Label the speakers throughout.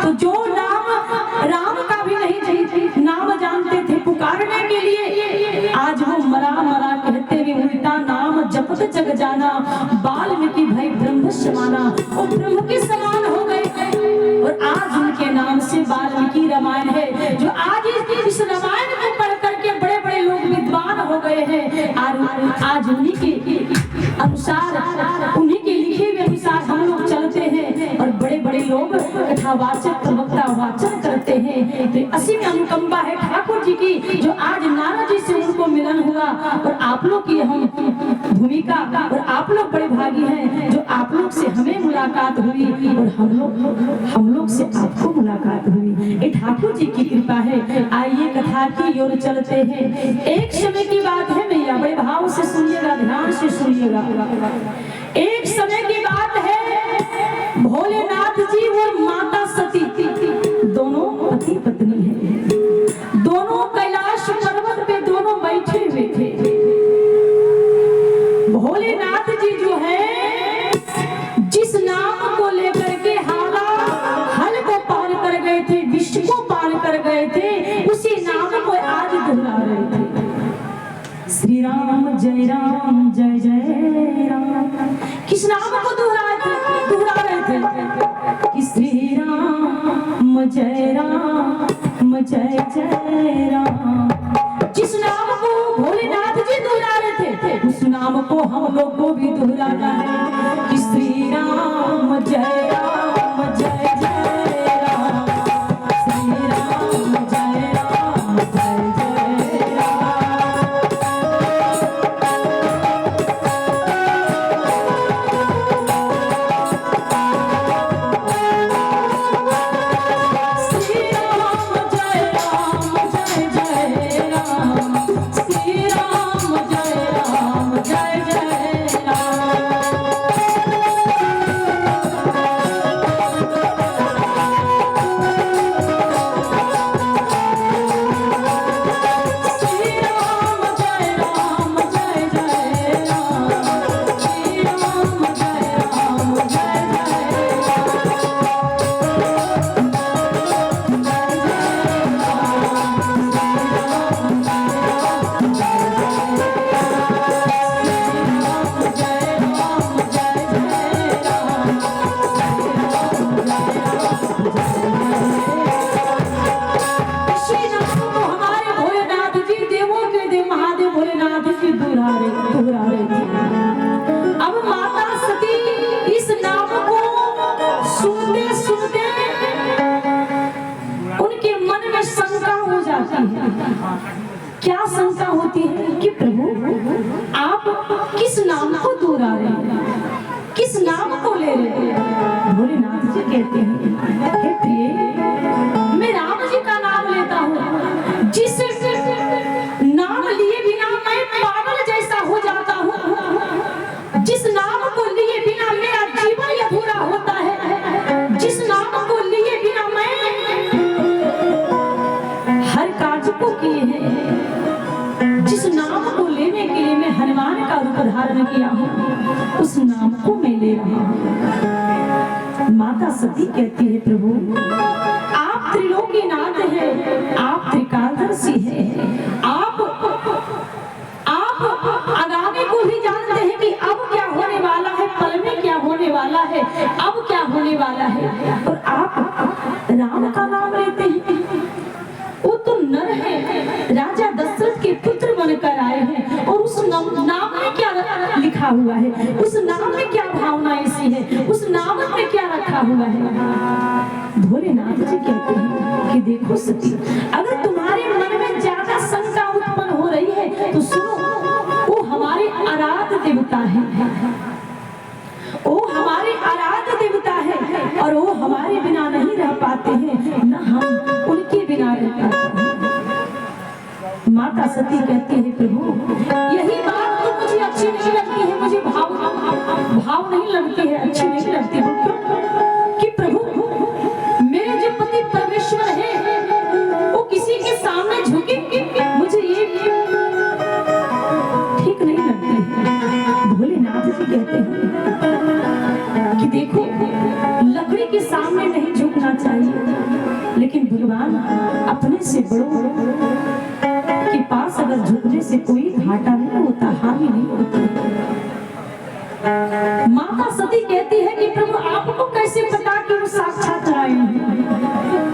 Speaker 1: तो जो नाम राम का भी नहीं नाम जानते थे पुकारने के लिए, आज वो मरा मरा कहते हुए उल्टा नाम जपत जग जाना, वाल्मीकि भाई ब्रह्म समाना, वो ब्रह्म के समान हो गए। और आज उनके नाम से वाल्मीकि रामायण है, जो आज इस रामायण को पढ़ करके बड़े बड़े लोग विद्वान हो गए हैं। आज उन्हीं के अनुसार, उन्हीं के लिखे हुए अनुसार हम लोग चलते हैं और बड़े बड़े लोग कथावाचक प्रवक्ता वाचन करते हैं। तो असीम अनुकंपा है ठाकुर जी की, जो आज नारद जी से उनको मिलन हुआ। और आप लोग की हम भूमिका, और आप लोग बड़े भागी हैं जो आप लोग से हमें मुलाकात हुई और हम लोग से आपको मुलाकात हुई। ये ठाकुर जी की कृपा है। आइए कथा की ओर चलते हैं। एक समय की बात है मैया, बड़े भाव से सुनिएगा, ध्यान से सुनिएगा। एक समय की बात है, भोलेनाथ जी और माता सती दोनों पति पत्नी हैं। दोनों कैलाश पर्वत पे दोनों बैठे हुए थे। भोलेनाथ जी जो है जिस नाम को लेकर के हल को पार कर गए थे, विश्व को पार कर गए थे, उसी नाम को आज दोहरा रहे थे। श्री राम जय राम, किस नाम को दोहरा रहे थे कि श्री राम जय राम। जिस नाम को भोलेनाथ जी दोहरा रहे थे, उस नाम को हम लोग को भी दोहराना है कि श्री राम जय राम जय जय राम, श्री राम जय राम जय जय राम। श्री राम जय राम जय जय राम, श्री राम जय राम जय जय राम। श्री राम जय राम जय जय राम, श्री राम जय राम जय श्री राम को हमारे भोलेनाथ जी देवों के देव महादेव भोलेनाथ जी दोहरा रहे थे। अब माता सती इस नाम को सुनते सुनते उनके मन में शंका हो जाती है। क्या शंका होती है कि प्रभु आप किस नाम को दोहरा रहे हैं, किस नाम को ले रहे हैं। भोलेनाथ जी कहते हैं, हे प्रिय, मैं राम जी का नाम लेता हूँ, जिस नाम लिए बिना मैं पागल जैसा हो जाता हूँ, जिस नाम को लिए बिना मेरा जीवन अधूरा होता है, जिस नाम को लिए बिना मैं हर कार्य को किए हैं, जिस नाम को लेने के लिए मैं हनुमान का रूप धारण किया हूँ, उस नाम को मैं ले रहा हूँ। माता सती कहती है, प्रभु आप त्रिलोकीनाथ हैं, आप त्रिकालदर्शी हैं, आप आगामी को भी जानते हैं कि अब क्या होने वाला है, पल में क्या होने वाला है, अब क्या होने वाला है, और आप राम का नाम लेते हैं। वो तो नर है, राजा दशरथ के पुत्र बनकर आए हैं, और उस नाम में क्या लिखा हुआ है, उस नाम में क्या भावना ऐसी है, उस नाम में क्या रखा हुआ है। भोलेनाथ जी कहते हैं कि देखो सती, अगर तुम्हारे मन में ज्यादा शंका उत्पन्न हो रही है तो सुनो, वो हमारे आराध्य देवता है, वो हमारे आराध्य देवता है, और वो हमारे बिना नहीं रह पाते हैं, न हम उनके बिना रह पाते हैं। माता सती कहती है, प्रभु यही बात तो मुझे अच्छी नहीं लगती है, मुझे भाव नहीं लगती है, अच्छी नहीं लगती है। कि प्रभु मेरे जो पति परमेश्वर है वो किसी के सामने झुके, मुझे ये ठीक नहीं लगती है। भोलेनाथ जी कहते हैं कि देखो, लकड़ी के सामने नहीं झुकना चाहिए, भगवान अपने से बड़ों के पास अगर झुकने से कोई घाटा नहीं होता, हानि नहीं होती। माता सती कहती है कि प्रभु आपको कैसे पता कि वो साक्षात नारायण है?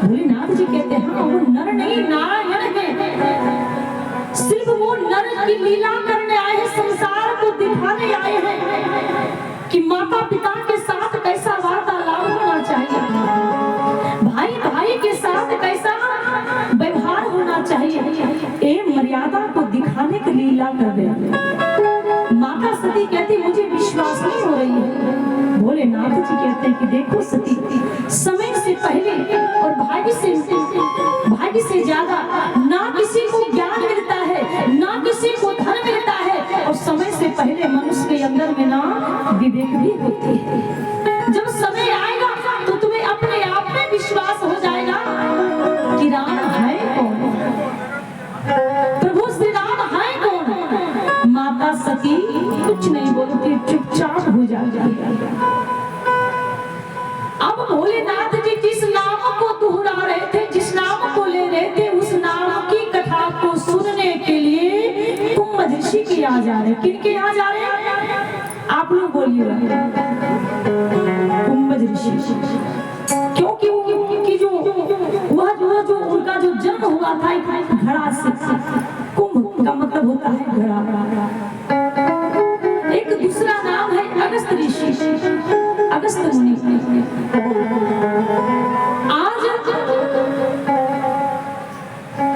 Speaker 1: भोलेनाथ जी कहते हैं हाँ, वो नर नहीं नारायण है। सिर्फ वो नर की लीला करने आए हैं, संसार को दिखाने आए हैं कि माता पिता के साथ कैसा वार्तालाप होना चाहिए, भाई भाई के साथ कैसा व्यवहार होना चाहिए, ये मर्यादा को दिखाने की लीला कर रहे हैं। माता सती कहती मुझे विश्वास नहीं हो रही है। भोलेनाथ जी कहते हैं कि देखो सती, समय से पहले और भाग्य से ज्यादा ना किसी को ज्ञान मिलता है, ना किसी को धन मिलता है, और समय से पहले मनुष्य के अंदर में ना विवेक भी होती है। जब समय आएगा तो तुम्हें अपने आप में विश्वास हो जाएगा कि राम है कौन, प्रभु श्री राम है कौन। माता सती कुछ नहीं बोलती, चुपचाप हो जाती। अब भोलेनाथ जी जिस नाम को दोहरा रहे थे, जिस नाम को ले रहे थे, उस नाम की कथा को सुनने के लिए कुंभ ऋषि के यहाँ जा रहे। किनके यहाँ जा रहे हैं आप लोग बोलिएगा? कुंभ ऋषि। क्योंकि उनकी जो उनका जो जन्म हुआ था एक घड़ा से। कुंभ का मतलब होता है घड़ा। एक दूसरा नाम है अगस्त ऋषि, अगस्त मुनि। आज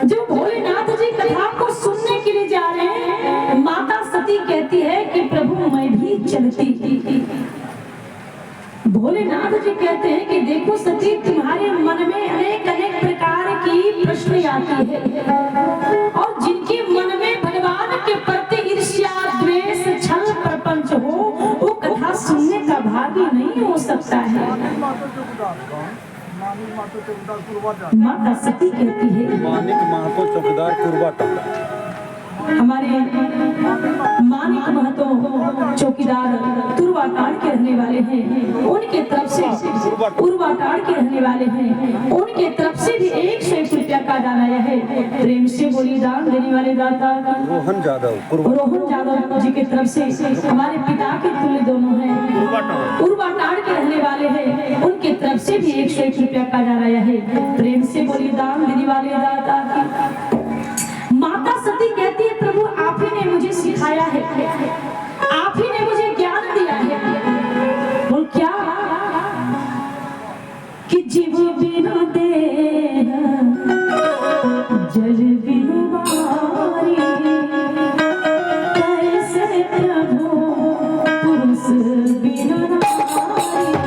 Speaker 1: जो भोलेनाथ जी कथा को सुनने के लिए जा रहे हैं, माता सती कहती है कि प्रभु मैं भी चलती। भोलेनाथ जी कहते हैं कि देखो सती, तुम्हारे मन में अनेक अनेक प्रकार की प्रश्न आती है, और जिनके मन में भगवान के प्रति ईर्ष्या द्वेष छल प्रपंच हो, वो कथा सुनने का भागी नहीं हो सकता है। माता सती कहती है
Speaker 2: मानिक महतो चौकीदार कुर्बाटांड।
Speaker 1: हमारे मानिक महतो चौकीदार तुरवाटाड़ के रहने वाले हैं, उनके तरफ से उर्वाटाड़ के रहने वाले हैं, उनके तरफ से भी 101 रुपया का दान आया है। प्रेम से बोली दान देने वाले दाता रोहन जादव जी के तरफ से, हमारे पिता के तुल्य दोनों हैं, उर्वाटाड़ के रहने वाले हैं, उनके तरफ से भी 101 रुपया का दान आया है। प्रेम से बोली दान देने वाले दाता। माता सती कहती है प्रभु आप ही ने मुझे सिखाया है, आप ही ने मुझे ज्ञान दिया है। बोल क्या? कि जीव बिनु देह जल बिनु वारी, कैसे प्रभु पुरुष बिनु नारी।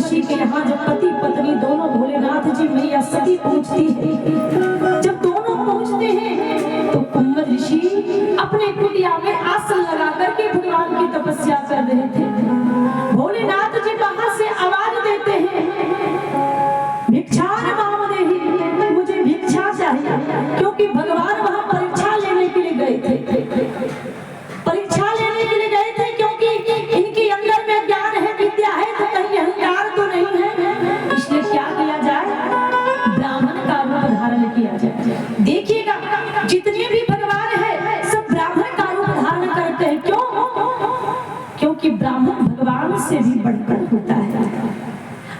Speaker 1: ऋषि के यहाँ जब पति पत्नी दोनों भोलेनाथ जी मैया सती पहुंचती है, जब दोनों पहुंचते हैं तो कुंभ ऋषि अपने कुटिया में आसन लगा करके भगवान की तपस्या कर रहे थे। भोलेनाथ जी बाहर से आवाज देते हैं, भिक्षान मामदेहि, मुझे भिक्षा चाहिए, क्योंकि भगवान वहां परीक्षा लेने के लिए गए थे। परीक्षा लेने के लिए गए थे क्योंकि इनके अंदर में ज्ञान है, विद्या है, तो कहीं अहंकार तो नहीं है। इसलिए क्या किया जाए, ब्राह्मण का रूप धारण किया जाए। देखिएगा जितने भी भगवान है सब ब्राह्मण का रूप धारण करते हैं। क्यों? क्योंकि ब्राह्मण भगवान से भी बढ़कर होता है,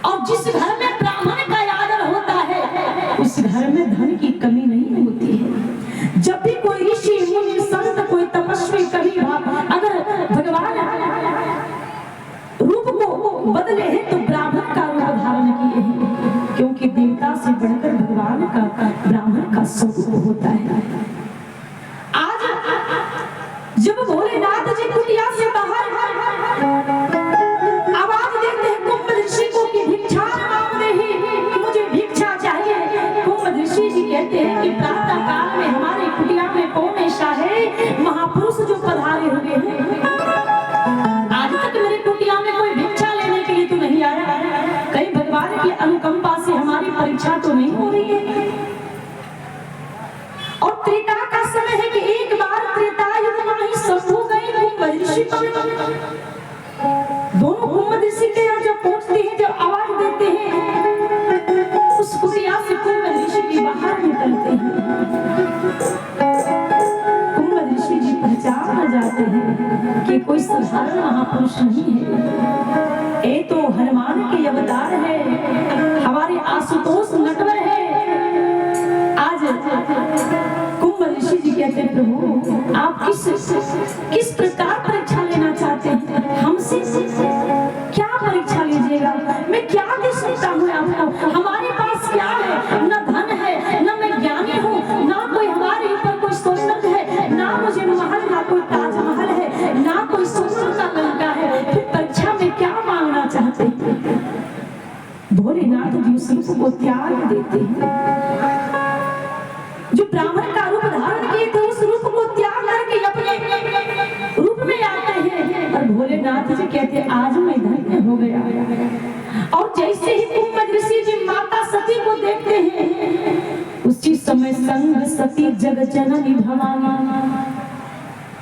Speaker 1: और जिस घर में ब्राह्मण का आदर होता है उस घर में धन की कमी नहीं होती है। जब भी कोई ऋषि मुनि संत कोई तपस्वी कभी अगर भगवान रूप को बदले हैं तो ब्राह्मण का रूप धारण किए हैं, क्योंकि देवता से बढ़कर भगवान का ब्राह्मण का स्वरूप होता है। आज जब भोलेनाथ जी कुटिया से बाहर आवाज देते हैं कुंभ ऋषि को कि भिक्षा मांगदेहि, मुझे भिक्षा चाहिए। कुंभ ऋषि जी कहते हैं कि प्रातः काल में हमारे कुटिया में कौन ऐसा है महापुरुष जो पधारे हुए हैं, आज तक मेरे कुटिया में कोई भिक्षा लेने के लिए तो नहीं आया। कहीं भगवान की अनुकंपा से हमारी परीक्षा तो नहीं हो रही है। और त्रेता का समय है कि एक बार त्रेता युग में ही सब हो गए कुंभ ऋषि दोनों कुंभ ऋषि के यहाँ जब पहुंचते हैं, जब आवाज देते हैं, उस कुटिया से कुंभ ऋषि जी बाहर निकलते हैं। कुंभ ऋषि जी पहचान जाते हैं कि कोई साधारण महापुरुष नहीं है, ये तो हनुमान के अवतार है, हमारे आशुतोष नटवर है। आज कुंभ ऋषि जी कहते हैं प्रभु आप किस प्रकार परीक्षा लेना चाहते हैं, हमसे क्या परीक्षा लीजिएगा, मैं क्या दे सकता हूँ आपको, हमारे पास क्या है, न धन है, न मैं ज्ञानी हूँ, ना कोई हमारे ऊपर कोई सोचत है, ना मुझे महल, ना कोई ताजमहल है, ना कोई सोने का लंका है, फिर परीक्षा में क्या मांगना चाहते हैं। भोलेनाथ जी उस रूप को त्याग देते हैं, जो ब्राह्मण का रूप धारण किए थे उस रूप को त्याग करके अपने रूप में आते हैं। और भोलेनाथ जी कहते हैं आज मैं धन्य हो गया। और जैसे ही कुंभ ऋषि जी माता सती को देखते हैं, उसी समय संग सती जग जननी भवानी,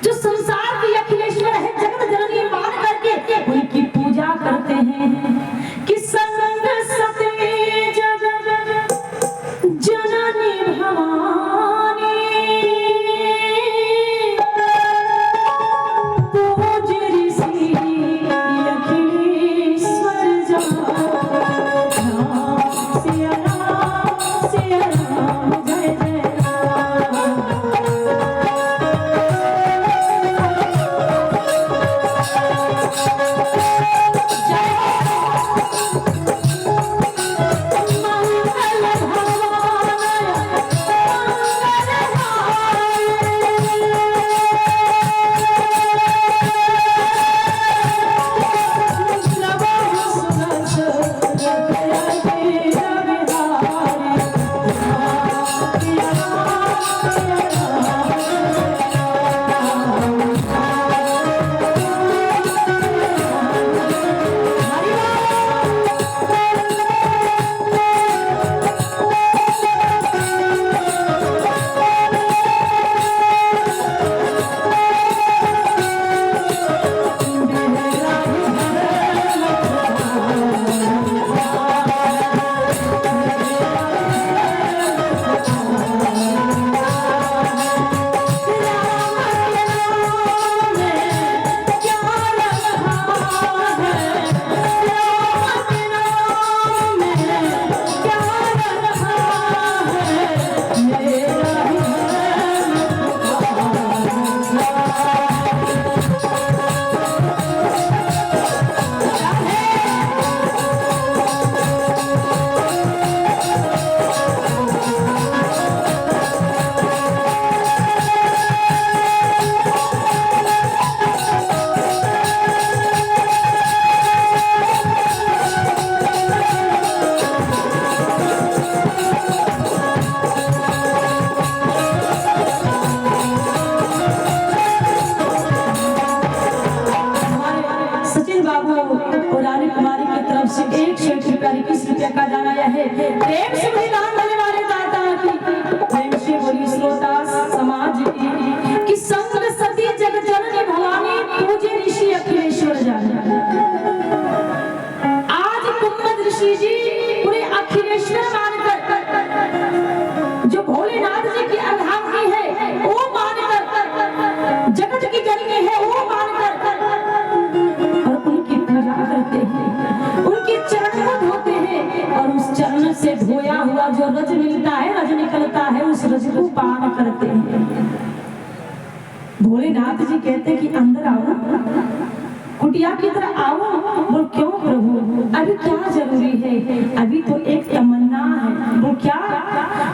Speaker 1: जो संसार की अखिलेश्वर है, जगत जननी मान करके उनकी पूजा करते हैं कि संग सती जग जननी भवानी, पूज ऋषि अखिलेश्वर राम सिया राम जय जय राम। प्रेम से बलिदान देने वाले दाता की प्रेम से बोली श्रोता समाज की कि संग सती जग जननी भवानी पूजे ऋषि अखिलेश्वर जाने। आज कुंभद ऋषि जी पूरे अखिलेश्वर मानकर जो भोलेनाथ जी की अर्धांगिनी है वो मानकर, जगत की जननी है वो मानकर और उनकी पूजा करते हैं, उनके चरण को धोते हैं और उस चरण से धोया हुआ जो रज मिलता है, रज निकलता है, उस रज को पान करते हैं। भोलेनाथ जी कहते कि अंदर आओ, कुटिया की तरह आओ। बोल क्यों प्रभु, अभी क्या जरूरी है, अभी तो एक तमन्ना है। वो क्या?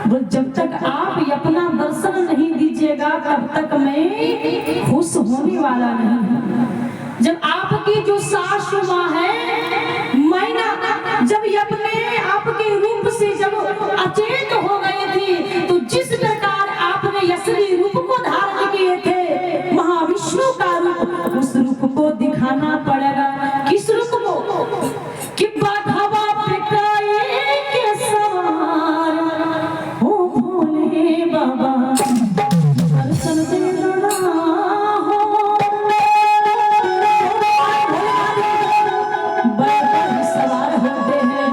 Speaker 1: बोल जब तक आप अपना दर्शन नहीं दीजिएगा तब तक मैं खुश होने वाला नहीं हूँ। जब आपकी जो सासू माँ है मैना, जब अपने आपके रूप से जब अचेत हो गई थी, तो जिस प्रकार आपने असली रूप को धारण किए थे, महाविष्णु का रूप, उस रूप को दिखाना पड़ेगा। किस रूप को? कि बाघवा पे काए के सवार हो भोले बाबा, दर्शन देना हो। बैल पर सवार होते हैं।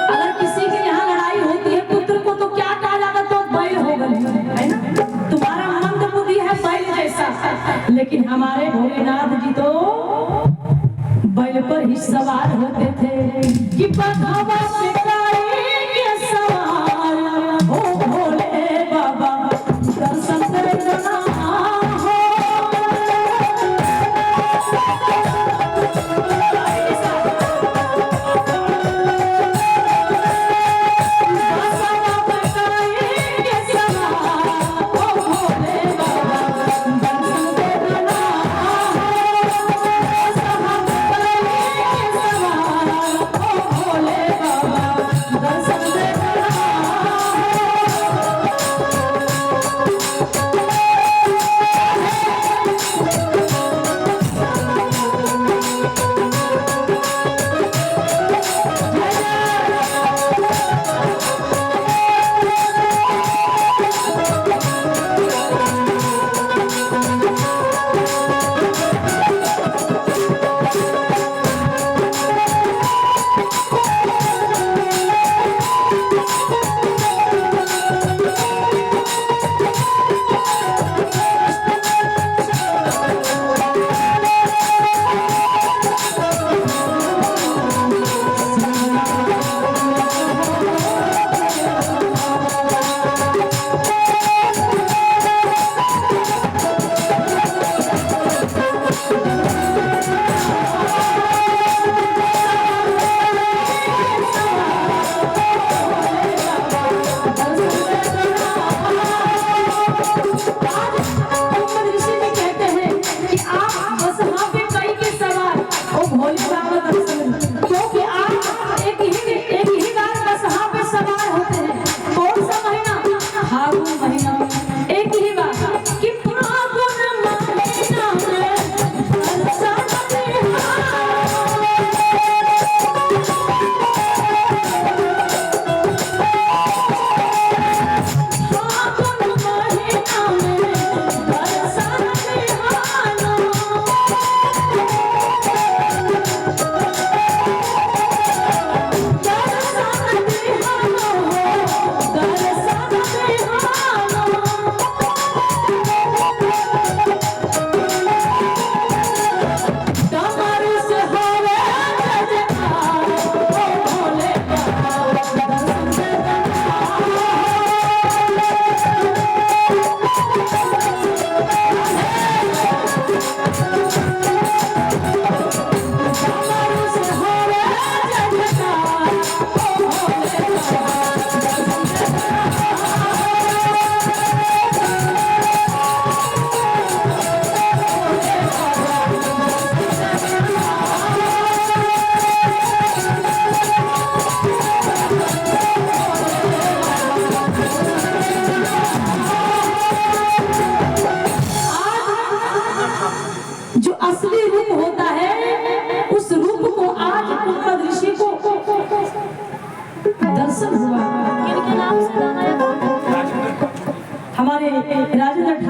Speaker 1: अगर किसी के यहाँ लड़ाई होती है पुत्र को तो क्या कहा जाता? तो बैल हो गए, है ना? तुम्हारा मंद बुद्धि है बैल जैसा, लेकिन हमारे भोलेनाथ जी तो बैल पर ही सवार होते थे। कि बघवा पे काए के सवार हो भोले बाबा, दर्शन देना हो। भोले बाबा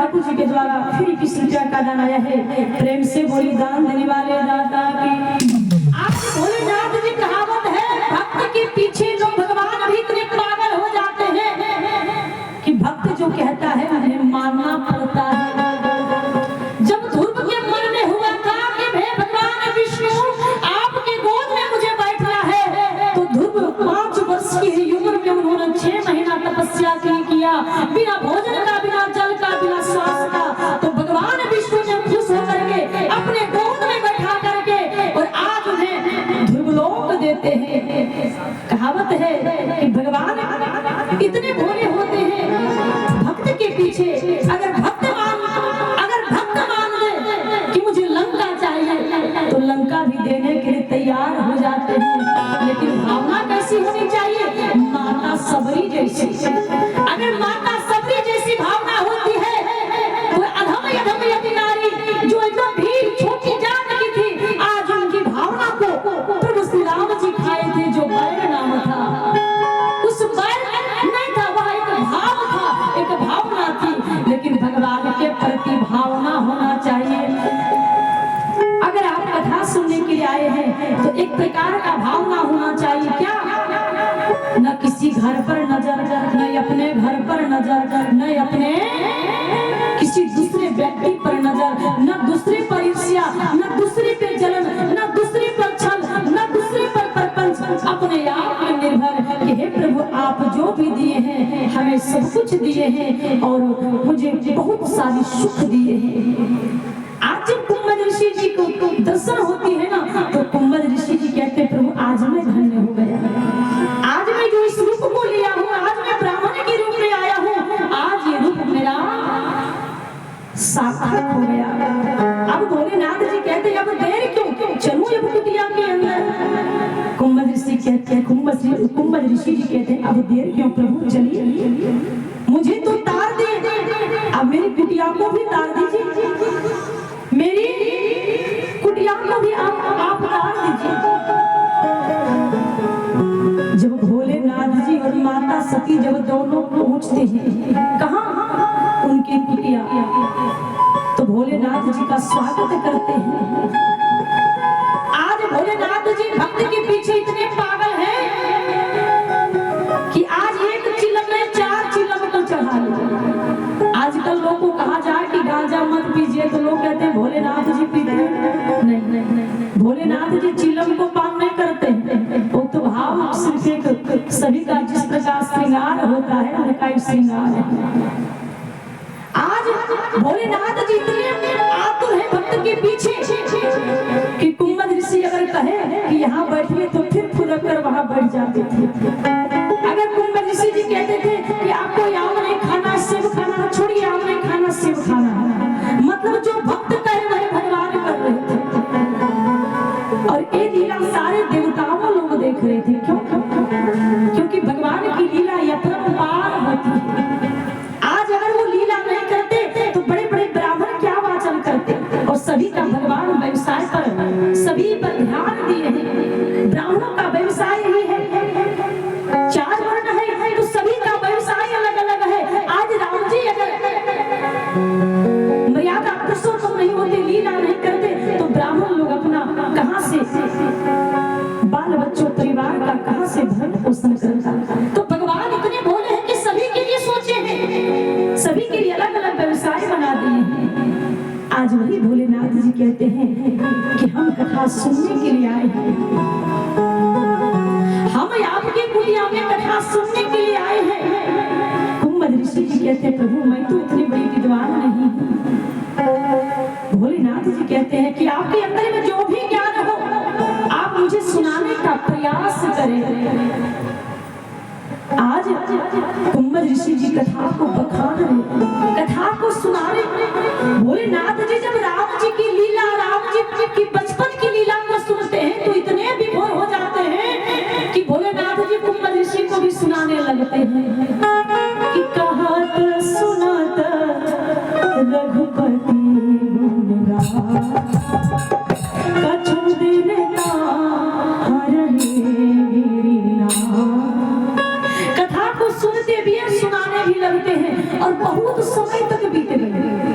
Speaker 1: ठाकुर जी के द्वारा फिर किस रुपया का दान आया है। प्रेम से बोली दान देने वाले दाता की। आज भोलेनाथ जी कहावत है, भक्त के पीछे लोग भगवान भी इतने पागल हो जाते हैं कि भक्त जो कहता है उन्हें मानना पड़ता है। जब ध्रुव के मन में हुआ था कि हे भगवान विष्णु आपके गोद में मुझे बैठना है, तो ध्रुव 5 वर्ष की उम्र में उन्होंने 6 महीना तपस्या किया, बिना भोजन का, बिना जल का, बिना श्वास का। तो भगवान विष्णु ने खुश होकर के अपने गोद में बैठा करके और आज उन्हें ध्रुवलोक देते हैं। कहावत है कि भगवान इतने भोले होते हैं, भक्त के पीछे अगर भक्त मान ले कि मुझे लंका चाहिए तो लंका भी देने के लिए तैयार हो जाते हैं। लेकिन भावना कैसी होनी चाहिए? माता सबरी जैसी। अगर माता सबरी जैसी भावना होती है तो अधम अधम यति नारी जो एकदम भीड़ छोटी जात की थी, आज उनकी भावना को प्रभु श्री राम जी खाए थे, जो बैर नाम था। उस बैर नहीं था, वह एक भाव था, एक भावना थी। लेकिन भगवान के प्रति भावना होना चाहिए। अगर आप कथा सुनने के लिए आए हैं तो एक प्रकार का भावना होना चाहिए। क्या? न किसी घर पर नजर, न अपने घर पर नजर, न अपने किसी दूसरे व्यक्ति पर नजर, न दूसरे पर ईर्ष्या, न दूसरे पर जलन, न दूसरे पर छल, न दूसरे पर प्रपंच। अपने आप पर निर्भर कि हे प्रभु आप जो भी दिए हैं हमें सब कुछ दिए हैं और मुझे बहुत सारी सुख दिए हैं। आज जब कुंभज ऋषि जी को दर्शन होती है ना, तो कुंभज ऋषि जी कहते हैं प्रभु आज मैं धन्य हो गया। आज मैं जो इस रूप को लिया हूँ, आज मैं ब्राह्मण के रूप में आया हूँ, आज ये रूप मेरा सार्थक हो गया। अब भोलेनाथ जी कहते हैं अब देर क्यों, चलूं अब कुटिया के अंदर। कुंभज ऋषि कहते हैं, कुंभज ऋषि जी कहते हैं अब देर क्यों प्रभु, चलिए मुझे तो तार दे, अब मेरी कुटिया को भी तार दीजिए, मेरी कुटिया को भी आप तार दीजिए। जब भोलेनाथ जी और माता सती जब दोनों पहुंचते हैं कहाँ, उनकी कुटिया, तो भोलेनाथ जी का स्वागत करते हैं। आज भोलेनाथ जी भक्त के पीछे इतने पागल हैं कि आज एक चिलम में 4 चिलम को चढ़ा लिया। आजकल लोगों को कहा जाए कि गांजा मत पीजिए तो लोग कहते हैं भोलेनाथ जी पीते हैं। नहीं, भोलेनाथ जी चिलम को पान नहीं करते हैं, वो तो भाव सिर्फ एक सभी का जिस प्रकार श्रृंगार होता है उनका एक श्रृंगार है। आज भोलेनाथ जी इतने आतुर है भक्त के पीछे कि कुंभज ऋषि अगर कहे कि यहाँ बैठिए तो फिर फुदक कर वहां बैठ जाते थे। अगर कुंभज ऋषि जी कहते थे कि आपको आम नहीं खाना, सेब खाना, छोड़िए आम नहीं खाना, सेब खाना, मतलब जो भक्त कहे वही भगवान कर रहे थे। और ये लीला सारे देवताओं लोग देख रहे थे। क्यों? क्योंकि भगवान की लीला अपरंपार होती है। आज अगर वो लीला नहीं करते तो बड़े बड़े ब्राह्मण क्या वाचन करते, और सभी का भगवान व्यवसाय पर, सभी पर ध्यान दिए हैं। ब्राह्मणों का व्यवसाय ही है, 4 वर्ण है तो सभी का व्यवसाय अलग अलग है। आज राम जी अगर मर्यादा पुरुषोत्तम नहीं होते, लीला नहीं करते, तो ब्राह्मण लोग अपना कहां से बाल बच्चों परिवार का कहां से भरण पोषण करता। तो भगवान इतने भोले हैं कि सभी के लिए सोचे हैं, सभी के लिए अलग अलग व्यवसाय बना दिए हैं। आज वही भोलेनाथ जी कहते हैं कि हम कथा सुनने के लिए आए हैं, हम आपके कुटिया में कथा सुनने के लिए आए हैं। कुंभज ऋषि जी कहते हैं प्रभु मैं तो इतनी बड़ी विद्वान नहीं हूँ। भोलेनाथ जी कहते हैं कि आपके अंदर में जो भी ज्ञान हो आप मुझे सुनाने का प्रयास करें। आज कुंभज ऋषि जी कथा को बखान रहे, कथा को सुना रहे। भोलेनाथ जी जब राम जी की लीला, राम जी की बचपन की लीला को सुनते हैं तो इतने विभोर हो जाते हैं कि भोलेनाथ जी कुंभज ऋषि को भी सुनाने लगते हैं कि कहत सुनत रघुपति कछु दिन कथा को सुनते भी हैं, सुनाने भी लगते हैं और बहुत समय तक बीते गए।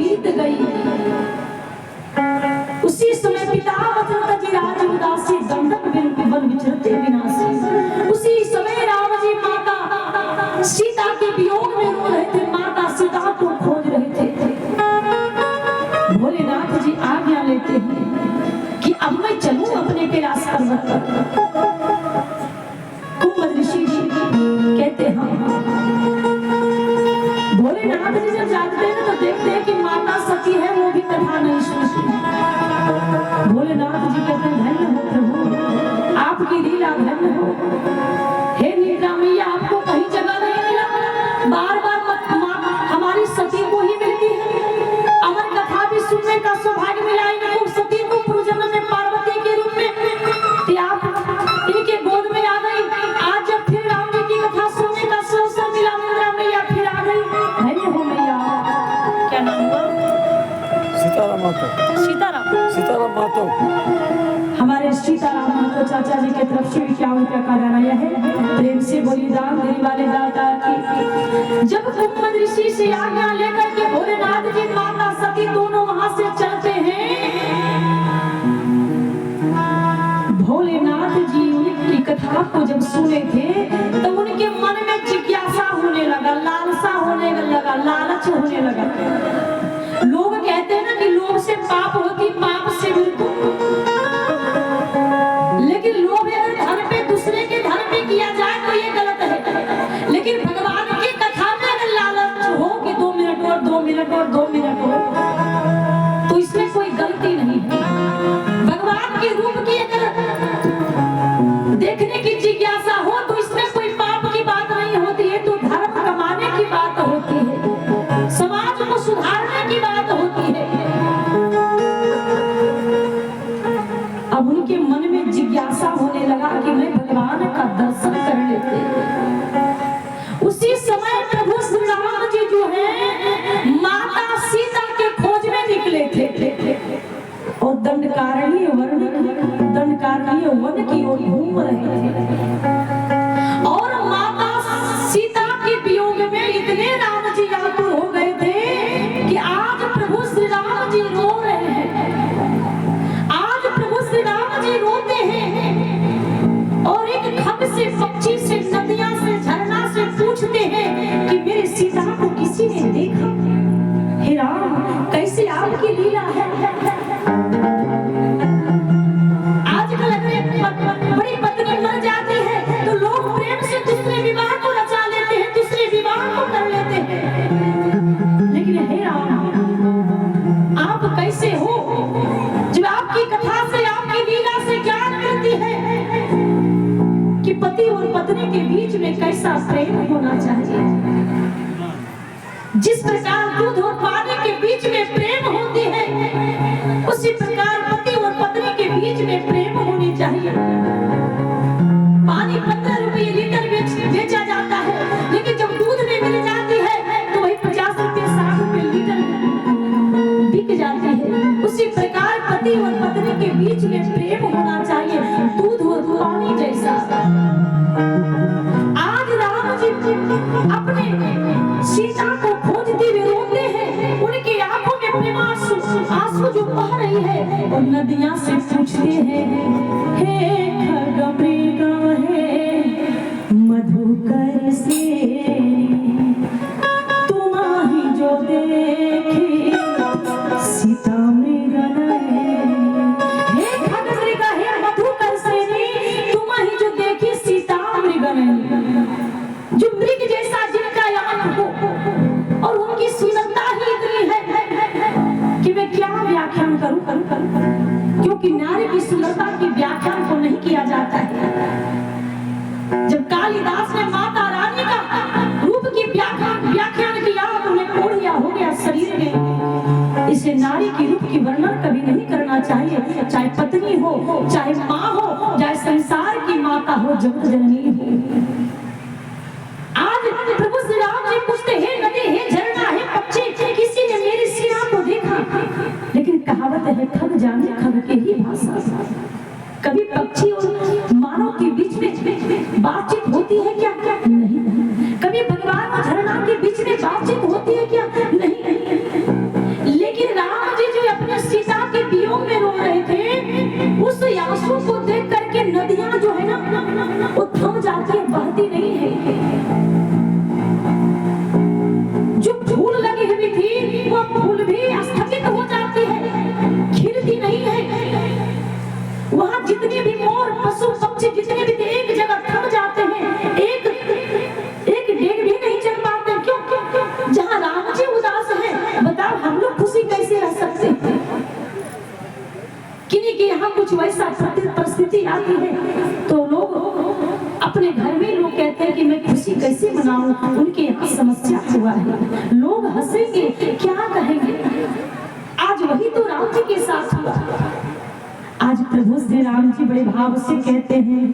Speaker 1: बीत गई। उसी समय पिता वचन जी राज उदासी दंडक बिन वन विचरते विनाशी। उसी समय राम जी माता सीता के वियोग में रो रहे थे, माता सीता को खोज रहे थे। भोलेनाथ जी आज्ञा लेते हैं कि अब मैं चलूं अपने कैलाश पर्वत पर। कुंभ ऋषि जी कहते हैं भोलेनाथ जी जब जागते हैं तो देखते हैं कि माता सती है, वो भी कथा नहीं सुनती। भोलेनाथ जी कहते हैं धन्य हो प्रभु, आपकी लीला धन्य हो। हे नीला मैया, आपको कहीं जगह नहीं मिला, बार बार हमारी सती को ही मिलती है। अमर कथा भी सुनने का सौभाग्य मिला इनको, सती को पूर्वजन्म में पार्वती के रूप में, आप इनके गोद में आ गई। आज जब फिर राम जी की कथा सुनने का अवसर मिला, नीला मैया फिर आ गई। धन्य हो मैया। क्या नाम हुआ?
Speaker 2: सीताराम महतो। सीताराम महतो।
Speaker 1: हमारे सीताराम महतो चाचा जी के तरफ से 51 रुपया का दान आया है। प्रेम से बोली दान देने वाले दाता की। जब कुंभ ऋषि से आज्ञा लेकर के भोलेनाथ जी माता सती दोनों वहां से चलते हैं, भोलेनाथ जी उनकी कथा को जब सुने थे तो उनके मन में जिज्ञासा होने लगा, लालसा होने लगा, लालच होने लगा। लोग कहते हैं ना कि लोभ से पाप होती, पाप से मृत्यु। लेकिन लोभ अगर धन पे, दूसरे के धन पे किया जाए तो ये गलत है। लेकिन भगवान की कथा में अगर लालच हो कि 2 मिनट और 2 मिनट और 2 मिनट और, तो इसमें कोई गलती नहीं है। भगवान के रूप की अगर देखने की जिज्ञासा हो तो इसमें कोई पाप की बात नहीं होती है, तो धर्म कमाने की बात होती है, समाज को सुधारने की बात होती है। अब उनके मन में जिज्ञासा होने लगा कि मैं भगवान का दर्शन कर लेते। उसी समय प्रभु श्री राम जी जो है माता सीता के खोज में निकले थे और दंडकारण्य वन की ओर घूम रहे थे। और माता सीता के वियोग में इतने राम जी आतुर हो गए थे कि आज प्रभु श्री राम जी रो रहे हैं। आज प्रभु श्री राम जी रोते हैं और एक खम्भ से, पक्षी से, नदियां से, झरना से पूछते हैं कि मेरे सीता को किसी ने देखा? हे राम, कैसे आपकी लीला है। आजकल बड़ी पत्नी मर जाती है तो लोग प्रेम से दूसरे विवाह को रचा लेते हैं, दूसरे विवाह को कर लेते हैं। लेकिन हे राम, आप कैसे हो जब आपकी कथा से, आपकी लीला से ज्ञान मिलती है कि पति और पत्नी के बीच में कैसा प्रेम होना चाहिए। जिस प्रकार दूध और पानी के बीच में प्रेम होती है, उसी प्रकार पति और पत्नी के बीच में प्रेम होनी चाहिए। पानी 15 रुपये लीटर बेचा जाता है, लेकिन जब दूध में मिल जाती है तो वही 50 रुपये 60 रुपये लीटर बिक जाती है। उसी प्रकार पति और पत्नी के बीच में प्रेम होना चाहिए, दूध और पानी जैसा। आज राम जी अपने सीता को खोजते हुए रोते हैं, उनकी आंखों में प्रेमांसु, आंसू जो बह रही है, और नदियां से पूछते हैं, हे खगमृग हे मधुकर से तुम्हारी जो देखी सीता मृगन हे खगमृग हे मधुकर से तुम्हारी जो देखी सीता मृगन, जो मृग जैसा जिनका आंख हो और उनकी सुंदरता ही इतनी है कि मैं क्या व्याख्यान करूं, क्योंकि नारी की सुंदरता की व्याख्यान को नहीं किया जाता है। जब कालिदास ने माता रानी का रूप की व्याख्यान किया तो उन्हें कोढ़िया हो गया शरीर में। इसे नारी की रूप की वर्णन कभी नहीं करना चाहिए, चाहे पत्नी हो, चाहे माँ हो, चाहे संसार की माता हो, जगत जननी हो। आज प्रभु श्री राम जी पूछते हैं, नदी है, झरना है, पक्षी, किसी ने मेरी सीता को देखा? लेकिन कहावत है, खग जाने खग के ही भाषा। कभी पक्षी और मानव के बीच में बातचीत होती है क्या? नहीं। कभी भगवान और झरना के बीच में बातचीत होती है क्या? नहीं। कुछ वैसा परिस्थिति आती है तो लोग अपने घर में लोग कहते हैं कि मैं खुशी कैसे मनाऊं, उनके यहाँ समस्या हुआ है, लोग हंसेंगे, क्या कहेंगे। आज वही तो राम जी के साथ हुआ। आज प्रभु श्री राम जी बड़े भाव से कहते हैं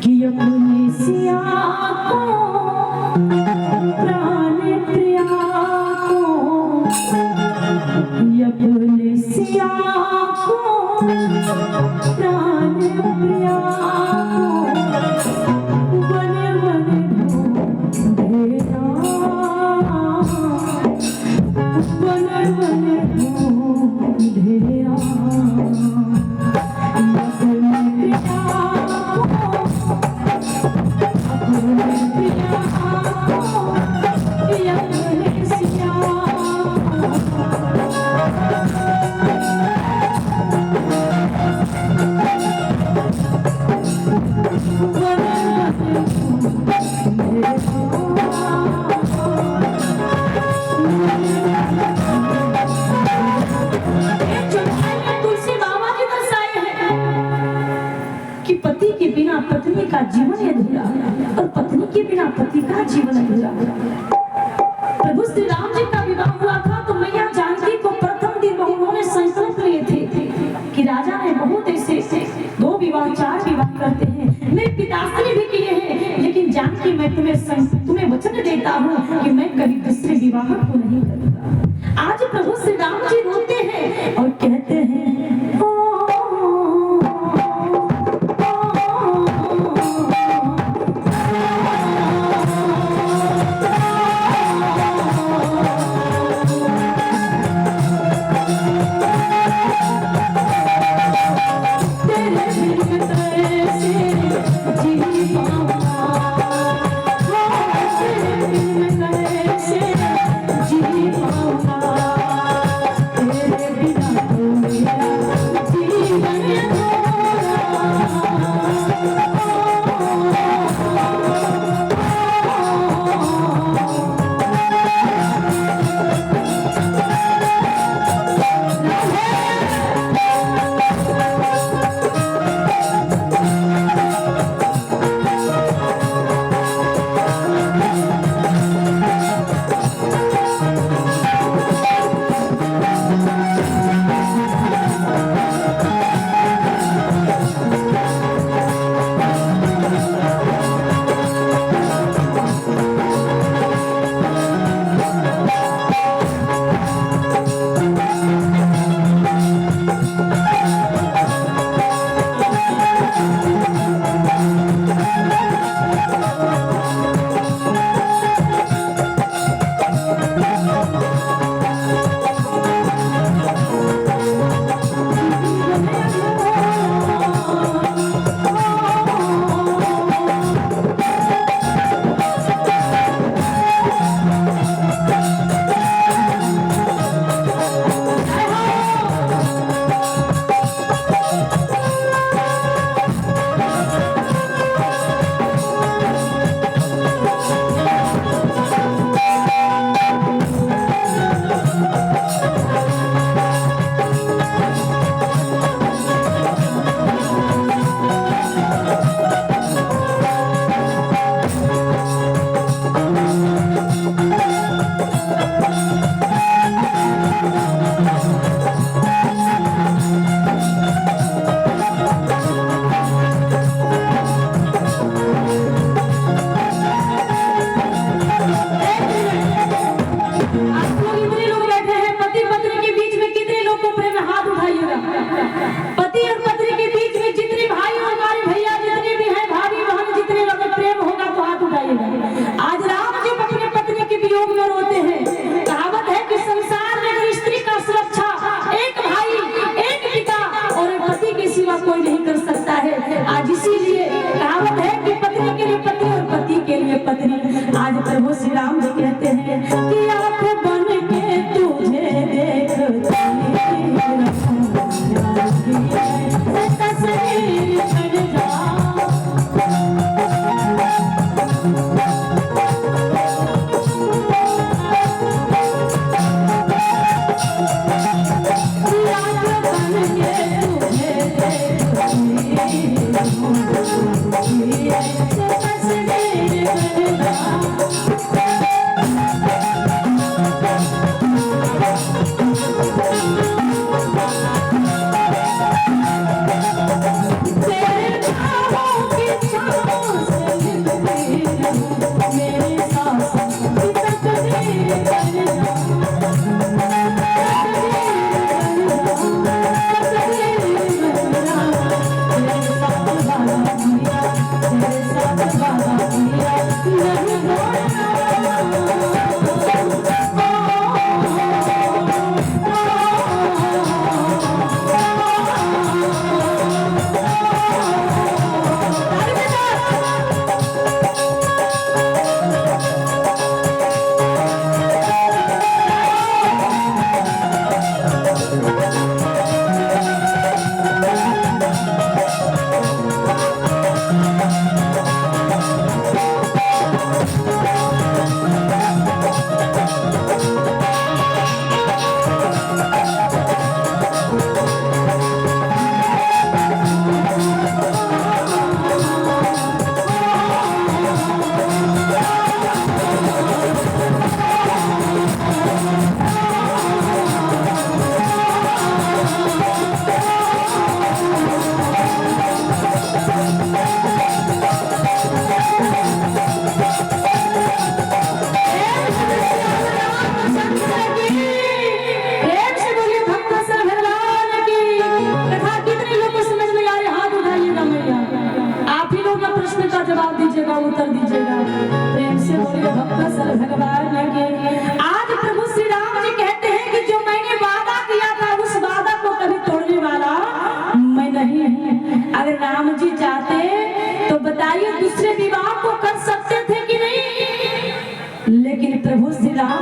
Speaker 1: कि अपनी सिया को प्राण प्रिया को, अपने सिया को प्राण प्रिया को बने बने ढूंढेरा, बने बने ढूंढेरा, पत्नी का जीवन अधूरा और पत्नी के बिना पति का जीवन अधूरा। प्रभु श्री राम जी का विवाह हुआ था तो मैया जानकी को प्रथम दिन उन्होंने संकल्प लिए थे कि राजा ने बहुत ऐसे 2 विवाह 4 विवाह करते हैं, मेरे पिताश्री भी किए हैं, लेकिन जानकी मैं तुम्हें वचन देता हूँ कि मैं कभी दूसरे विवाह को नहीं करूँगा। आज प्रभु श्री राम जी रोते हैं और कहते हैं तेरे बिना तो मेरा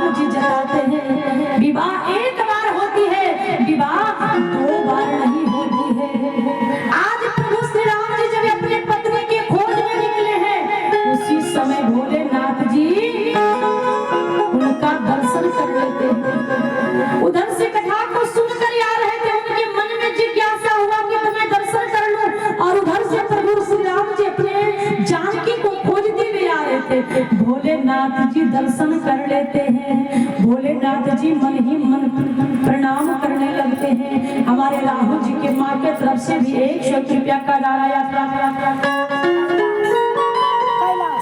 Speaker 1: राम जी जताते हैं, विवाह एक बार होती है, विवाह 2 बार नहीं होती है। आज प्रभु श्री राम जी जब अपने पत्नी के खोज में निकले हैं, उसी समय भोलेनाथ जी उनका दर्शन कर लेते हैं। उधर से कथा को सुनकर आ रहे थे, उनके मन में जिज्ञासा हुआ कि मैं दर्शन कर लूं, और उधर से प्रभु श्री राम जी अपने जानकी को खोजते हुए आ रहे थे। भोलेनाथ जी दर्शन कर लेते हैं, भोलेनाथ जी मन ही मन प्रणाम करने लगते हैं। हमारे राहुल जी के माँ के तरफ से भी 100 रुपया का दाया था,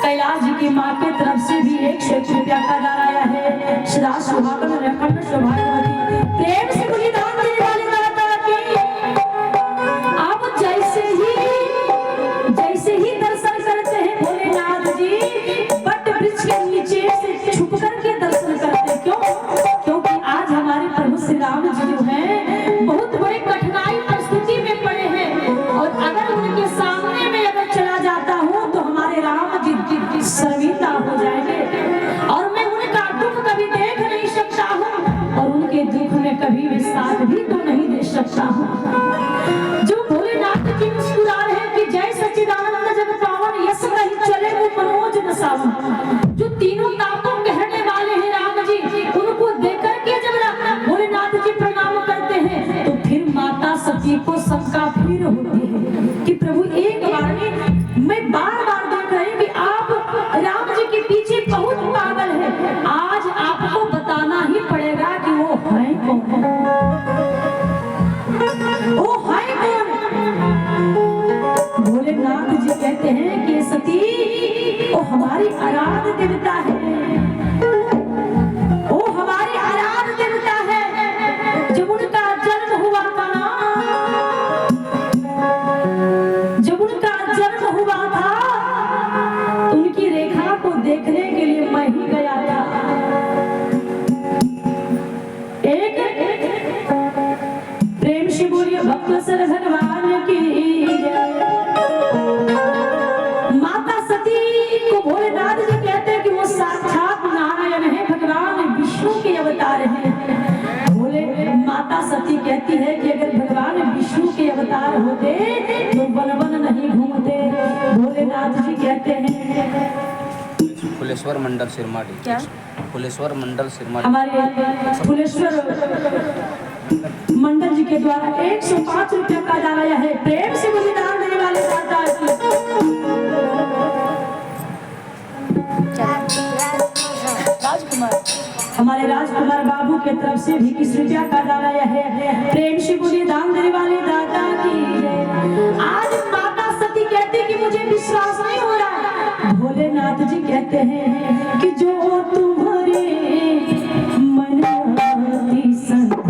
Speaker 1: कैलाश जी की माँ के तरफ से भी 100 रुपया का दाया है। सदा सुहागन रखन सौभाग्यवती, प्रेम से बोली दान देने वाली माता की। आप जैसे ही दर्शन करते हैं भोलेनाथ जी, बट वृक्ष के नीचे से छुप करके दर्शन करते। क्यों? क्योंकि आज हमारे प्रभु श्री राम जी जो हैं बहुत बड़ी कठिनाई परिस्थिति में पड़े हैं, और अगर उनके सामने में अगर चला जाता हूँ तो हमारे राम जी शर्मिंदा हो जाएंगे, और मैं उनका दुख कभी देख नहीं सकता हूँ, और उनके दुख में कभी भी साथ भी तो नहीं दे सकता हूँ। जो भोलेनाथ जी मुस्कुरा रहे हैं कि जय सच्चिदानंद जग पावन, यस कहीं चले वो मनोज न सावन। जो तीनों तापों कहने वाले हैं राम जी, उनको देख करके जब भोलेनाथ जी प्रणाम करते हैं, तो फिर माता सती को शंका फिर होती है कि प्रभु एक बार में मैं बार-बार देख रही हूँ कि आप राम जी के पीछे बहुत पागल है, आज आपको बताना ही पड़ेगा कि वो है कौन, वो है कौन। भोलेनाथ जी कहते हैं कि सती वो हमारी आराध्य देवता है, वो हमारी आराध्य देवता है। जब उनका जन्म हुआ था ना, जब उनका जन्म हुआ था, उनकी रेखा को देखने के लिए मैं ही गया था। एक प्रेम से बोलिए भक्त सर भगवान की जय। माता सती को भोलेनाथ जी कहते हैं कि वो साक्षात नारायण है, भगवान विष्णु के अवतार हैं। भोले माता सती कहती है कि अगर भगवान विष्णु के अवतार होते तो वन वन नहीं घूमते। भोलेनाथ जी कहते हैं
Speaker 3: फुलेश्वर मंडल सिरमाडी,
Speaker 1: क्या?
Speaker 3: फुलेश्वर मंडल सिरमाडी,
Speaker 1: हमारे फुलेश्वर मंडल जी के द्वारा 105 रुपया का दाया है। प्रेम से बलिदान देने वाले दाता राजकुमार, हमारे राजकुमार बाबू के तरफ से भी 21 रुपया का दाया है। प्रेम से बलिदान देने वाले दाता की जय। आज माता सती कहती कि मुझे विश्वास नहीं हो रहा। भोलेनाथ जी कहते हैं कि जो तुम्हारे मनाती संत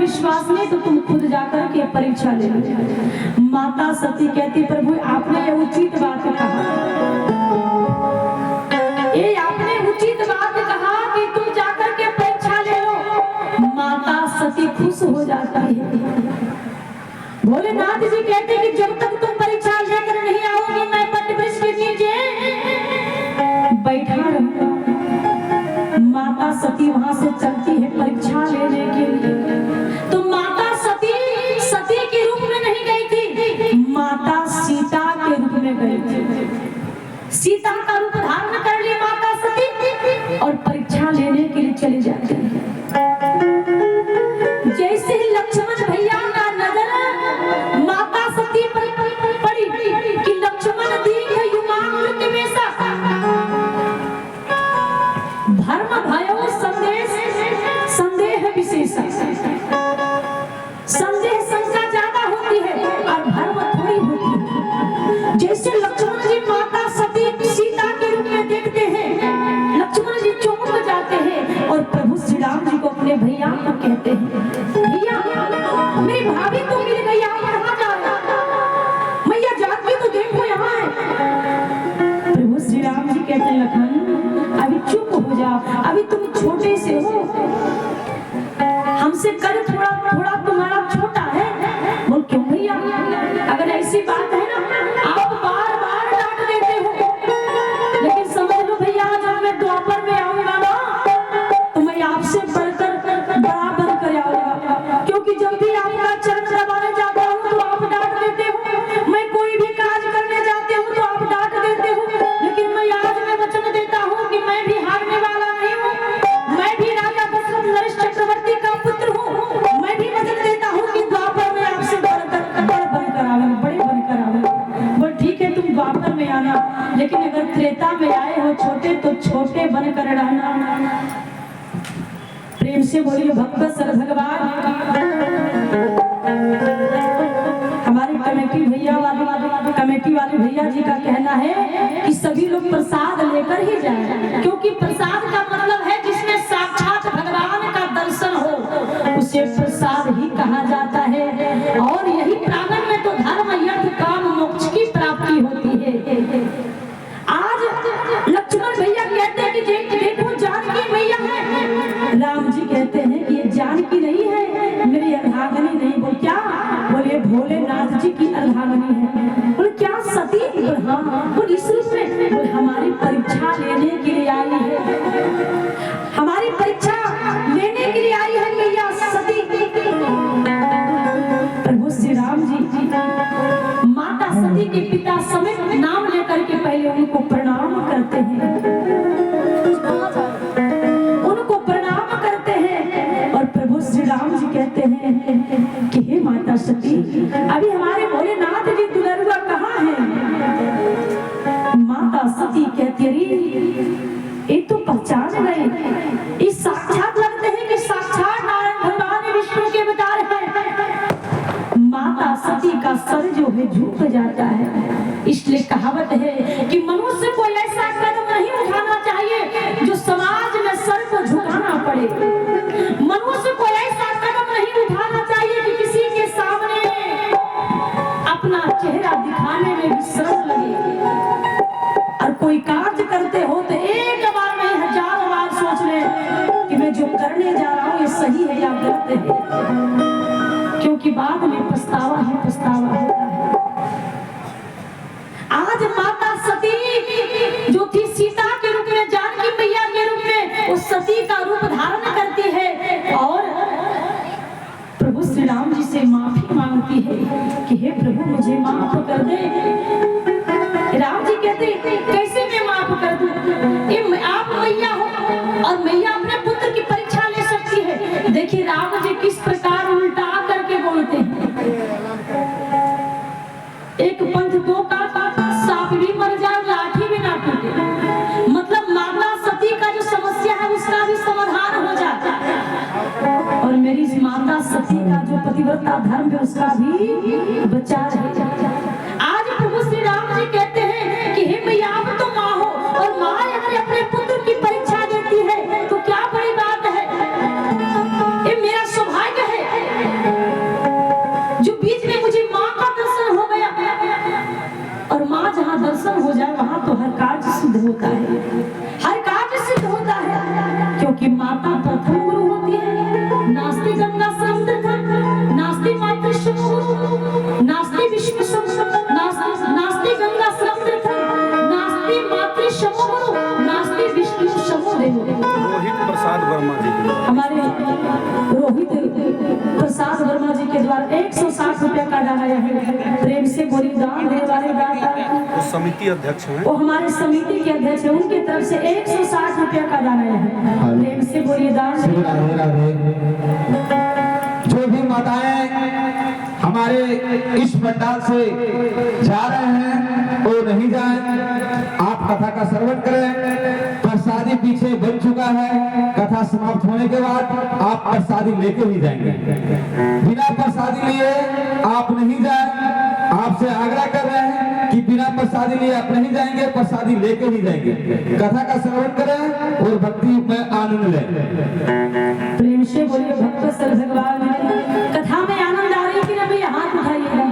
Speaker 1: विश्वास नहीं तो तुम खुद जाकर के परीक्षा ले लो। माता सती कहती प्रभु आपने ये उचित बात कहा, ये आपने उचित बात कहा कि तुम जाकर के परीक्षा ले लो। माता सती खुश हो जाती है। भोलेनाथ जी कहते कि जब तक तुम परीक्षा लेकर नहीं आओगी मैं वट वृक्ष के नीचे बैठा रहूंगा। माता सती वहां से चलती है परीक्षा लेने के लिए। तो माता सती सती के रूप में नहीं गई थी, माता सीता के रूप में गई थी। सीता का रूप धारण कर ली माता सती और परीक्षा लेने के लिए चली जाती है। जैसे ही लक्ष्मण भैया का नजर माता सती पर पड़ी कि लक्ष्मण दीख युगांत में सा धर्म भयो संदेह विशेष। संदेह शंका ज्यादा होती है और धर्म थोड़ी होती है। जैसे लक्ष्मण जी माता सती सीता के रूप में देखते हैं, लक्ष्मण जी चौंक जाते हैं कहते हैं भैया मेरी भाभी तो मिल गई, आप कहाँ जा रहे? मैया जाके तो देखो यहाँ है। प्रभु श्री राम जी कहते हैं लखन अभी चुप हो जाओ, अभी तुम छोटे से हो, हमसे कद थोड़ा थोड़ा तुम्हारा छोटा है। बोल क्यों भैया, अगर ऐसी बात है ना आप बार बार डांट देते हो, लेकिन समझ लो भैया जब मैं द्वापर में आऊंगा ना तो मैं आपसे बढ़कर बड़ा बनकर आऊंगा, क्योंकि जब भी आपका चरण दबाने जाता हूँ तो आप डांट देते हो, मैं कोई भी काज करने जाते हूँ तो आप डांट देते हो, लेकिन मैं आज मैं वचन देता हूँ कि मैं भी हारने वाला नहीं हूँ, मैं भी राजा दशरथ नरेश चक्रवर्ती का पुत्र हूँ, मैं भी वचन देता हूँ कि द्वापर में आपसे बढ़कर बड़े बनकर आऊंगा, बड़े बनकर आऊंगा। बोल ठीक है तुम द्वापर में आना, लेकिन अगर त्रेता में आए हो छोटे तो छोटे बनकर रहना। प्रेम से बोलिए भक्त सर भगवान। हमारे कमेटी वाले भैया जी का कहना है कि सभी लोग प्रसाद लेकर ही जाएं, क्योंकि प्रसाद का मतलब है जिसमें साक्षात भगवान का दर्शन हो उसे प्रसाद ही कहा जाता है, और यही प्रांगण में तो धर्म अर्थ काम मोक्ष की प्राप्ति होती है। आज लक्ष्मण भैया कहते हैं कि देखो जानकी मैया है, राम जी कहते हैं कि ये जानकी नहीं है, मेरी अर्धांगिनी नहीं। बोल क्या? बोले भोलेनाथ जी की अर्धांगिनी है। बोले क्या सती? हाँ। बोल इस रूप में? बोले हमारी परीक्षा लेने के लिए आई है, हमारी परीक्षा लेने के लिए आई है मैया सती। प्रभु श्री राम जी माता सती के पिता समेत नाम लेकर के पहले उनको प्रणाम करते हैं, उनको प्रणाम करते हैं, और प्रभु श्री राम जी कहते हैं कि हे माता सती अभी हमारे भोलेनाथ जी दुलरुआ कहाँ हैं? माता सती कहती अरे ये तो पहचान गए, इस साक्षात लगते हैं कि साक्षात नारायण भगवान विष्णु के अवतार हैं। माता सती का सर जो है झुक जाता है, इसलिए कहावत है कि मनुष्य को ऐसा कदम नहीं उठाना चाहिए जो समाज में सर को झुकाना पड़े, मनुष्य को ऐसा कदम नहीं उठाना चाहिए कि किसी के सामने अपना चेहरा दिखाने में भी शर्म लगे, और कोई कार्य करते हो तो एक बार में 1000 बार सोच ले कि मैं जो करने जा रहा हूँ ये सही है या गलत है, क्योंकि बाद में पछतावा ही पछतावा होता है। आज माता सती जो थी सीता के रूप में, जानकी मैया के रूप में, वो सती का रूप धारण करती है और प्रभु श्री राम जी से माफी मांगती है कि हे प्रभु मुझे माफ कर दे। राम जी कहते कैसे मैं माफ कर दूं? आप मैया हो और मैया अपने पुत्र की परीक्षा ले सकती है। देखिए राम जी किस प्रकार उल्टा करके बोलते हैं, एक पंथ दो का सांप भी मर जाए लाठी भी ना टूटे, मतलब माता सती का जो समस्या है उसका भी समाधान हो जाता है, और मेरी माता सती का जो पतिव्रता धर्म है उसका भी बचा रह जाता है। आज प्रभु श्री राम जी कहते हैं कि हे मैया आप तो माँ हो, और माँ अगर अपने पुत्र की परीक्षा देती है तो क्या बड़ी बात है, ये मेरा सौभाग्य है जो बीच में मुझे माँ का दर्शन हो गया, और माँ जहाँ दर्शन हो जाए वहाँ तो हर कार्य सिद्ध होता है, हर कार्य सिद्ध होता है, क्योंकि माता प्रथम गुरु होती है। नास्ति गंगा समुद्र नास्ति मातृ नास्ति विश्व नास्ति गंगा समुद्र नास्ति मातृ शमो नास्ति विष्णु शमो देवो।
Speaker 2: रोहित प्रसाद वर्मा जी,
Speaker 1: हमारे रोहित प्रसाद वर्मा जी के द्वारा 160 रुपया का डाला है। प्रेम से बोली दान देने वाले दाता
Speaker 2: वो समिति अध्यक्ष हैं,
Speaker 1: वो हमारे समिति के अध्यक्ष है, उनकी तरफ से 160 रुपया का डाला है। प्रेम से बोलिए दान।
Speaker 4: जो भी माताएं हमारे इस पंडाल से जा रहे हैं वो नहीं जाएं, आप कथा का श्रवण करें। प्रसादी पीछे बन चुका है, कथा समाप्त होने के बाद आप प्रसादी लेके ही जाएंगे, बिना प्रसादी लिए आप नहीं जाएं। आपसे आग्रह कर रहे हैं कि बिना प्रसादी लिए आप नहीं जाएंगे, प्रसादी लेके ही जाएंगे। कथा का श्रवण करें और भक्ति में आनंद लें।
Speaker 1: प्रेम से बोलिए भक्तवत्सल भगवान। कथा में आनंद आ रही कि ना भैया हाथ उठाइएगा।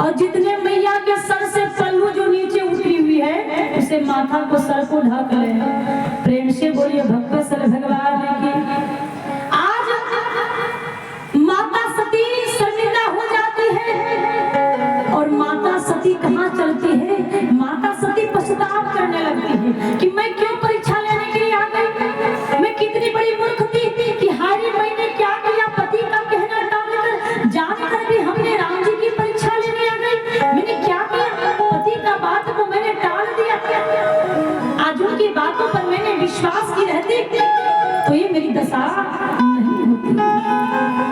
Speaker 1: और जितने मैया के सर से पल्लू जो नीचे उतरी हुई है उसे माथा को सर को ढक ले। प्रेम से बोलिए भक्तवत्सल भगवान की। आज माता सती शर्मिंदा हो जाती है और माता सती कहाँ चलती है, माता सती पश्चाताप करने लगती है कि मैं क्यों परीक्षा लेने के लिए आ गई, मैं कितनी बड़ी मूर्ख थी कि हारी मैंने क्या किया, पति का कहना टालकर जानकर भी हमने राम जी की परीक्षा लेने आ गई। मैंने क्या किया, पति का बात को मैंने टाल दिया। आज उनकी बातों पर मैंने विश्वास की रहती तो ये मेरी दशा नहीं होती।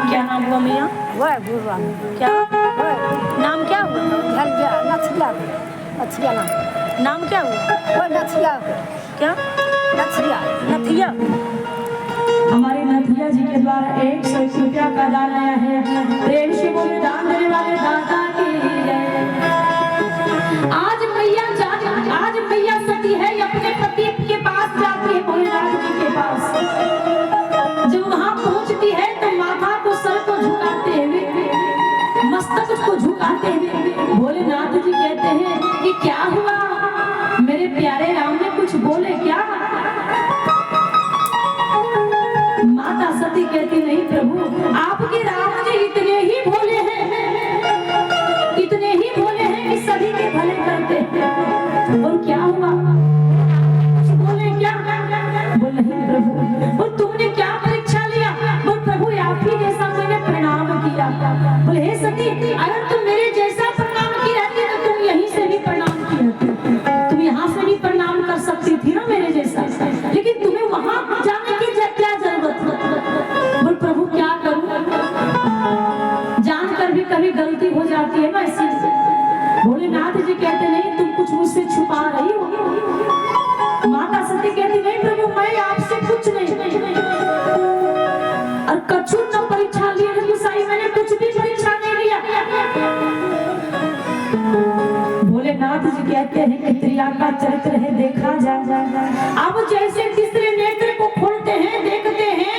Speaker 1: क्या नाम हुआ मैया?
Speaker 5: वह गुरुआ
Speaker 1: क्या
Speaker 5: नाम क्या हुआ? नथिया नथिया
Speaker 1: नाम क्या हुआ?
Speaker 5: वो नथिया
Speaker 1: क्या
Speaker 5: नथिया
Speaker 1: नथिया? हमारे नथिया जी के द्वारा 101 रुपया का दान आया है। प्रेम से बोले दान देने वाले दाता की जय। आज मैया सती है अपने पति के पास जाती है, भोलेनाथ जी के पास। जब वहां पहुंचती है तो माथा को सर को झुकाते हुए, मस्तक को झुकाते हुए भोलेनाथ जी कहते हैं कि क्या हुआ, मेरे प्यारे राम ने कुछ बोले क्या? माता सती कहती नहीं प्रभु, आपके राम जी इतने ही भोले हैं, इतने ही भोले हैं कि सभी के भले करते हैं। और क्या हुआ, बोले क्या? बोल नहीं प्रभु। और तुमने क्या परीक्षा लिया? बोल प्रभु आप ही जैसा मैंने प्रणाम किया। बोले हे सती, अगर तुम मेरे जैसा प्रणाम की रहती तो तुम यहीं से भी प्रणाम की रहती, तुम यहाँ से भी प्रणाम कर सकती थी ना मेरे जैसा, लेकिन तुम्हें वहां जाने की क्या जरूरत? बोल प्रभु क्या करूं, जानकर भी कभी गलती हो जाती है ना इसीलिए। भोलेनाथ जी कहते नहीं तुम कुछ मुझसे छुपा रही हो। माता सती कहती नहीं प्रभु मैं आपसे कुछ नहीं, और कछु न परीक्षा लिए गुसाई, मैंने कुछ भी परीक्षा नहीं लिया। भोलेनाथ जी कहते हैं कि त्रिया का चरित्र है देखा जा। अब जैसे तीसरे नेत्र को खोलते हैं देखते हैं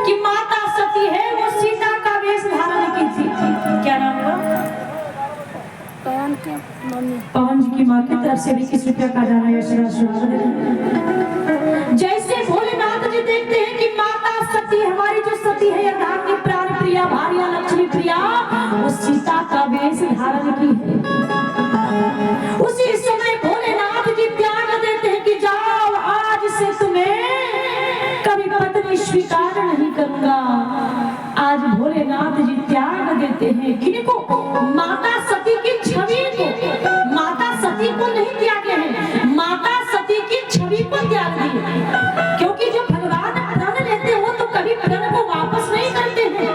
Speaker 1: कि माता सती है वो सीता का वेश धारण की थी। क्या नाम हुआ?
Speaker 5: पवन के मम्मी
Speaker 1: पवन जी की माँ की तरफ से 21 रुपया का दान है। जैसे भोलेनाथ जी देखते हैं कि माता सती हमारी जो सती है अर्धांगिनी प्राण प्रिया भार्या लक्ष्मी प्रिया वो सीता का वेश धारण की है, उसी समय भोलेनाथ जी त्याग देते हैं कि जाओ आज से तुम्हें कभी पत्नी स्वीकार नहीं करूंगा। आज भोलेनाथ जी त्याग देते हैं किनको? माता सती की छवि को। माता सती को नहीं त्यागे हैं, माता सती की छवि को त्याग दिए, क्योंकि जो भगवान प्रण लेते हो तो कभी प्रण को वापस नहीं करते हैं।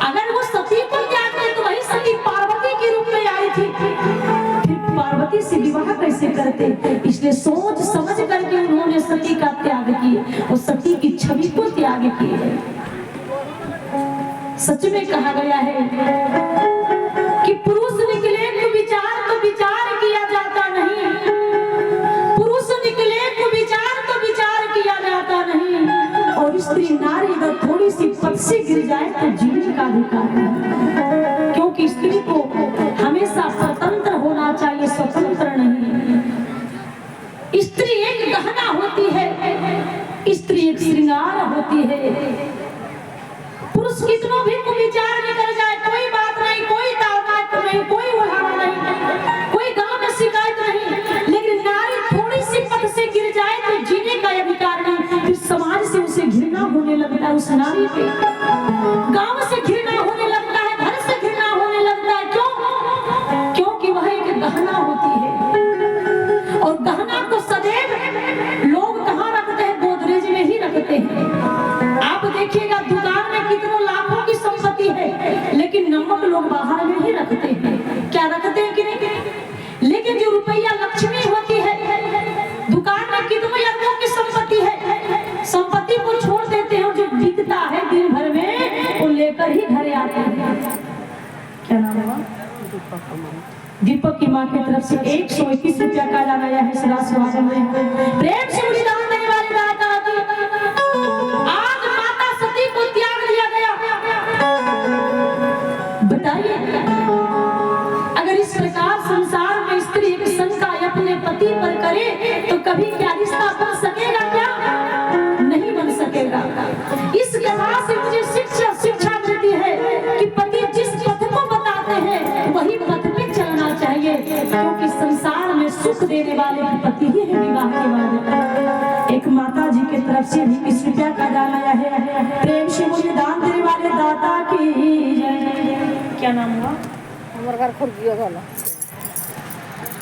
Speaker 1: अगर वो सती को त्याग दे तो वही सती पार्वती के रूप में आई थी, फिर पार्वती से विवाह कैसे करते? इसलिए सोच समझ करके उन्होंने सती का त्याग किया और सती की छवि को त्याग किए। सच में कहा गया है कि पुरुष निकले तो विचार किया जाता नहीं, पुरुष निकले तो विचार किया जाता नहीं, और स्त्री नारी अगर थोड़ी सी पद से गिर जाए तो जीने का अधिकार है, क्योंकि स्त्री को हमेशा स्वतंत्र होना चाहिए, स्वतंत्र नहीं। स्त्री एक गहना होती है, स्त्री एक श्रृंगार होती है। पुरुष कितनों भी विचार निकल जाए कोई बात नहीं, कोई ताकत नहीं, कोई उड़ाना नहीं, कोई गांव में शिकायत नहीं, लेकिन नारी थोड़ी सी पद से गिर जाए तो जीने का अधिकार नहीं। फिर समाज से उसे घृणा होने लगता है, उस नारी पे गांव से घृणा होने लगता है, घर से घृणा होने लगता है। क्यों? क्योंकि वह एक गहना होती है, और गहना को सदैव लोग कहाँ रखते हैं? गोदरेज में ही रखते हैं। आप देखिएगा दुकान में कितनों लाखों की संपत्ति है, लेकिन नमक लोग बाहर में ही रखते हैं। क्या रखते हैं कि नहीं? लेकिन जो रुपया लक्ष्मी होती है, दुकान में कितनों अरबों की संपत्ति है, संपत्ति को छोड़ देते हैं, जो बिकता है दिन भर में वो लेकर ही घरे आते हैं। क्या नाम हुआ? दीपक की माँ की तरफ से 121 रुपया का दान आया है। सदा स्वागत है, प्रेम से दान देने वाले दाता की। आज माता करे तो कभी क्या रिश्ता बन सकेगा? क्या नहीं बन सकेगा। इस कथा से मुझे शिक्षा मिलती है कि पति जिस पथ को बताते हैं वही पथ पे चलना चाहिए, क्योंकि संसार में सुख देने वाले पति ही है विवाह के बाद। एक माता जी की तरफ से भी 20 रुपया का दान आया है। प्रेम से मुझे दान देने वाले दाता की जय। क्या नाम हुआ?
Speaker 5: हमारे घर खुर्गिया वाला